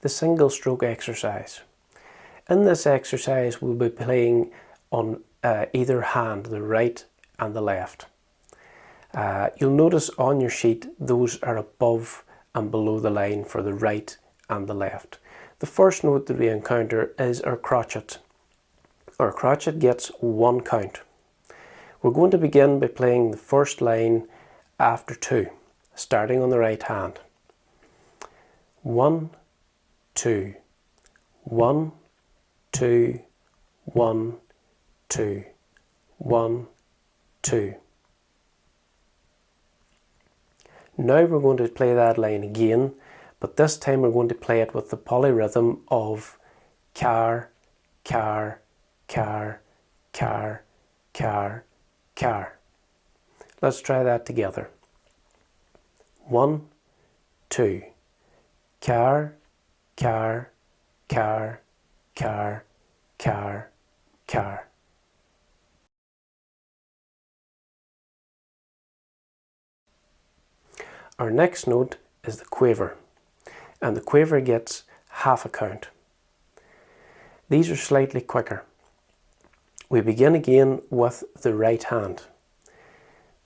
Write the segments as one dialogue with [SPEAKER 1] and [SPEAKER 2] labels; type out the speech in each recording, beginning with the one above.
[SPEAKER 1] the single stroke exercise. In this exercise we'll be playing on either hand, the right and the left. You'll notice on your sheet those are above and below the line for the right and the left. The first note that we encounter is our crotchet. Our crotchet gets 1 count. We're going to begin by playing the first line after 2, starting on the right hand. 1, 2, 1, 2, 1, 2, 1, 2. Now we're going to play that line again, but this time we're going to play it with the polyrhythm of car, car, car, car, car, car. Let's try that together. 1, 2, car, car, car, car, car, car. Our next note is the quaver, and the quaver gets half a count. These are slightly quicker. We begin again with the right hand.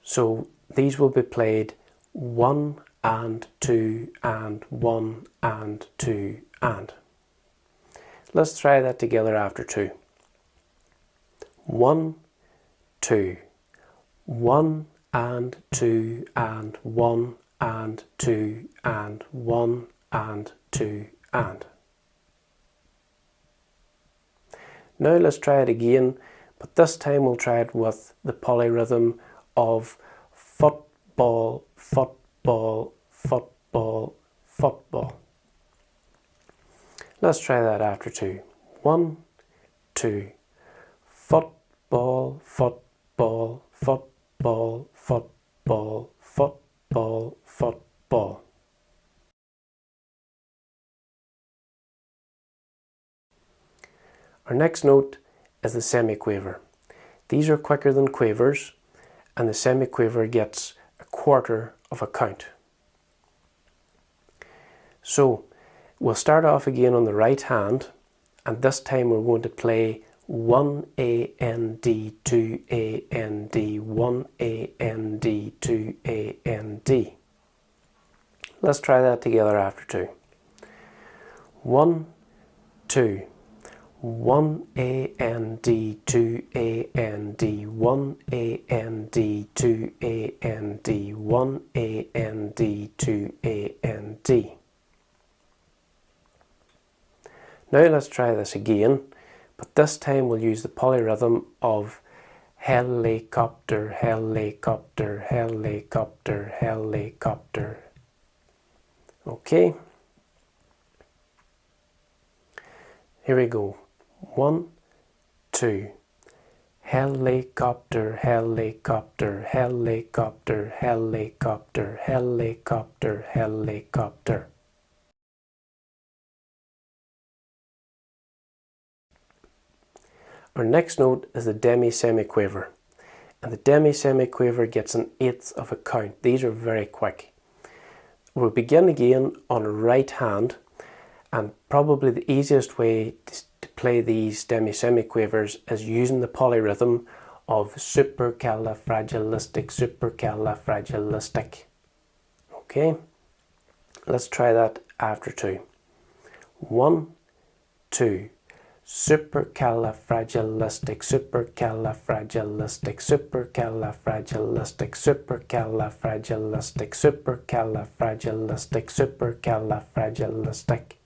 [SPEAKER 1] So these will be played 1 and 2 and 1 and 2 and. Let's try that together after 2. 1, 2, 1 and 2 and 1 and 2 and 1 and 2 and. Now let's try it again, but this time we'll try it with the polyrhythm of football, football, football, football. Let's try that after 2. 1, 2, football, football, football, football, football, football. Our next note is the semiquaver. These are quicker than quavers, and the semiquaver gets a quarter of a count. So we'll start off again on the right hand, and this time we're going to play 1 A N D 2 A N D 1 A N D 2 A N D. Let's try that together after 2. 1, 2, 1 A N D 2 A N D 1 A N D 2 A N D 1 A N D 2 A N D. Now let's try this again, but this time we'll use the polyrhythm of helicopter, helicopter, helicopter, helicopter. Okay, here we go. 1, 2, helicopter, helicopter, helicopter, helicopter, helicopter, helicopter. Our next note is the demi-semiquaver, and the demi-semiquaver gets 1/8 of a count. These are very quick. We'll begin again on the right hand, and probably the easiest way to play these demi-semiquavers is using the polyrhythm of supercalifragilistic, supercalifragilistic. Okay, let's try that after 2. 1, 2, supercalifragilistic, supercalifragilistic, supercalifragilistic, supercalifragilistic, supercalifragilistic, supercalifragilistic.